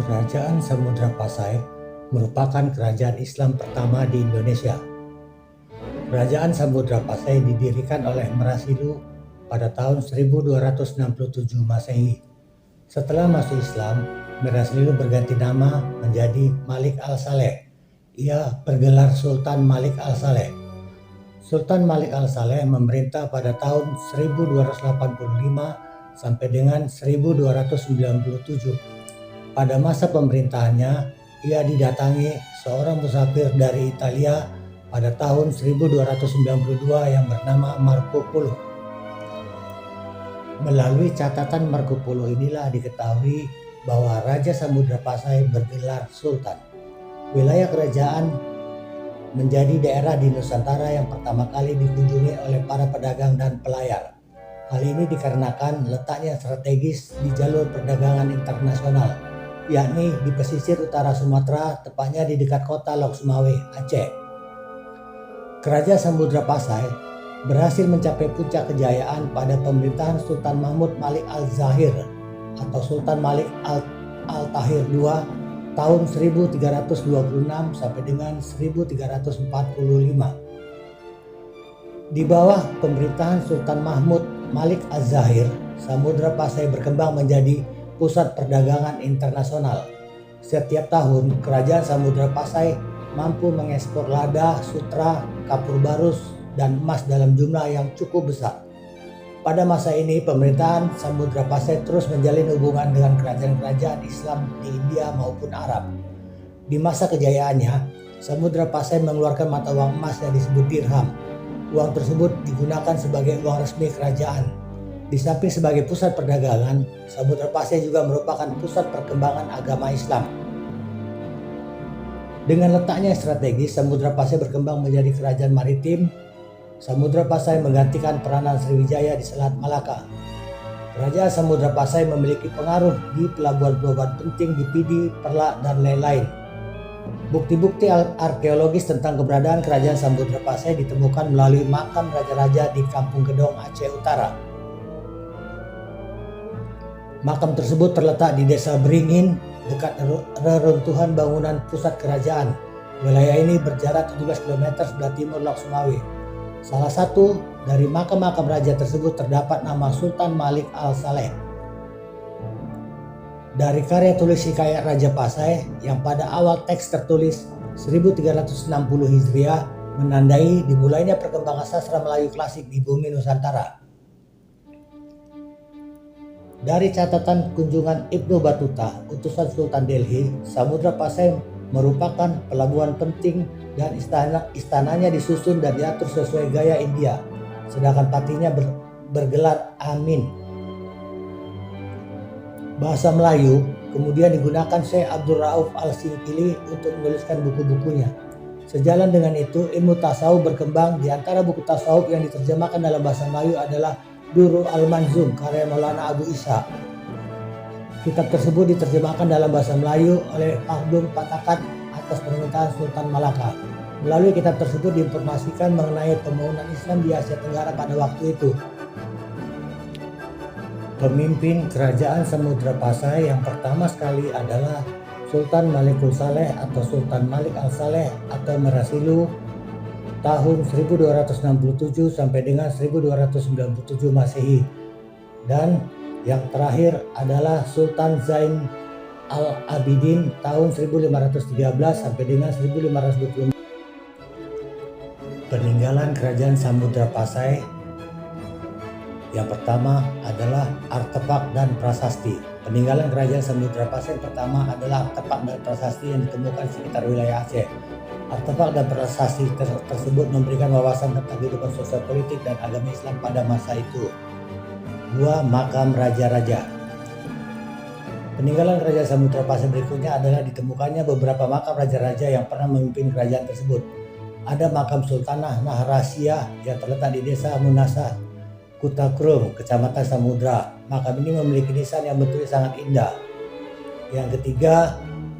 Kerajaan Samudra Pasai merupakan kerajaan Islam pertama di Indonesia. Kerajaan Samudra Pasai didirikan oleh Merasilu pada tahun 1267 Masehi. Setelah masuk Islam, Merasilu berganti nama menjadi Malik Al-Saleh. Ia bergelar Sultan Malik Al-Saleh. Sultan Malik Al-Saleh memerintah pada tahun 1285 sampai dengan 1297. Pada masa pemerintahannya, ia didatangi seorang musafir dari Italia pada tahun 1292 yang bernama Marco Polo. Melalui catatan Marco Polo inilah diketahui bahwa Raja Samudra Pasai bergelar Sultan. Wilayah kerajaan menjadi daerah di Nusantara yang pertama kali dikunjungi oleh para pedagang dan pelayar. Hal ini dikarenakan letaknya strategis di jalur perdagangan internasional, yakni di pesisir utara Sumatera, tepatnya di dekat kota Lok Sumawe, Aceh. Kerajaan Samudra Pasai berhasil mencapai puncak kejayaan pada pemerintahan Sultan Mahmud Malik Al-Zahir atau Sultan Malik Al-Tahir II tahun 1326 sampai dengan 1345. Di bawah pemerintahan Sultan Mahmud Malik Al-Zahir, Samudra Pasai berkembang menjadi pusat perdagangan internasional. Setiap tahun, kerajaan Samudra Pasai mampu mengekspor lada, sutra, kapur barus, dan emas dalam jumlah yang cukup besar. Pada masa ini, pemerintahan Samudra Pasai terus menjalin hubungan dengan kerajaan-kerajaan Islam di India maupun Arab. Di masa kejayaannya, Samudra Pasai mengeluarkan mata uang emas yang disebut dirham. Uang tersebut digunakan sebagai uang resmi kerajaan. Di samping sebagai pusat perdagangan, Samudra Pasai juga merupakan pusat perkembangan agama Islam. Dengan letaknya strategis, Samudra Pasai berkembang menjadi kerajaan maritim. Samudra Pasai menggantikan peranan Sriwijaya di Selat Malaka. Kerajaan Samudra Pasai memiliki pengaruh di pelabuhan-pelabuhan penting di Pidi, Perlak, dan lain-lain. Bukti-bukti arkeologis tentang keberadaan kerajaan Samudra Pasai ditemukan melalui makam raja-raja di Kampung Gedong, Aceh Utara. Makam tersebut terletak di Desa Beringin, dekat reruntuhan bangunan pusat kerajaan. Wilayah ini berjarak 17 km sebelah timur Lok Sumawe. Salah satu dari makam-makam raja tersebut terdapat nama Sultan Malik Al-Saleh. Dari karya tulis hikayat Raja Pasai yang pada awal teks tertulis 1360 Hijriah menandai dimulainya perkembangan sastra Melayu klasik di bumi Nusantara. Dari catatan kunjungan Ibnu Battuta, utusan Sultan Delhi, Samudra Pasai merupakan pelabuhan penting dan istananya disusun dan diatur sesuai gaya India, sedangkan patinya bergelar Amin. Bahasa Melayu kemudian digunakan Syekh Abdul Rauf Al-Singkili untuk menuliskan buku-bukunya. Sejalan dengan itu, ilmu tasawuf berkembang. Di antara buku tasawuf yang diterjemahkan dalam bahasa Melayu adalah Durrul Al-Manzum karya Maulana Abu Isa. Kitab tersebut diterjemahkan dalam bahasa Melayu oleh Fakhdun Patakat atas permintaan Sultan Malaka. Melalui kitab tersebut diinformasikan mengenai pembangunan Islam di Asia Tenggara pada waktu itu. Pemimpin kerajaan Samudra Pasai yang pertama sekali adalah Sultan Malikul Saleh atau Sultan Malik Al-Saleh atau Merasilu tahun 1267 sampai dengan 1297 Masehi. Dan yang terakhir adalah Sultan Zain Al-Abidin tahun 1513 sampai dengan 1520. Peninggalan kerajaan Samudra Pasai yang pertama adalah artefak dan prasasti. Peninggalan kerajaan Samudra Pasai pertama adalah artefak dan prasasti yang ditemukan di sekitar wilayah Aceh. Artefak dan prasasti tersebut memberikan wawasan tentang kehidupan sosial politik dan agama Islam pada masa itu. 2. Makam raja-raja. Peninggalan kerajaan Samudra Pasai berikutnya adalah ditemukannya beberapa makam raja-raja yang pernah memimpin kerajaan tersebut. Ada makam Sultanah Maharasia yang terletak di Desa Munasah, Kutakrum, Kecamatan Samudra. Makam ini memiliki nisan yang bentuknya sangat indah. Yang ketiga,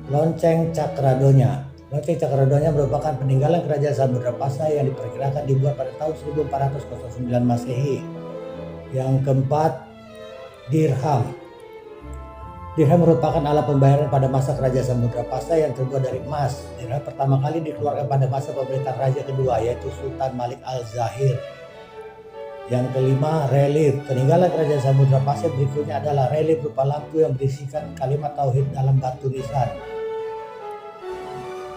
Lonceng Cakradonya. Lonceng Cakradonya merupakan peninggalan kerajaan Samudra Pasai yang diperkirakan dibuat pada tahun 1409 Masehi. Yang keempat, dirham. Dirham merupakan alat pembayaran pada masa Kerajaan Samudra Pasai yang terbuat dari emas. Dirham pertama kali dikeluarkan pada masa pemerintahan raja kedua, yaitu Sultan Malik Al-Zahir. Yang kelima, relief. Peninggalan Kerajaan Samudra Pasai berikutnya adalah relief berupa lampu yang berisikan kalimat tauhid dalam batu nisan.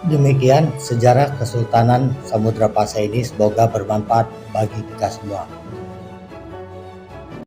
Demikian sejarah Kesultanan Samudra Pasai ini, semoga bermanfaat bagi kita semua.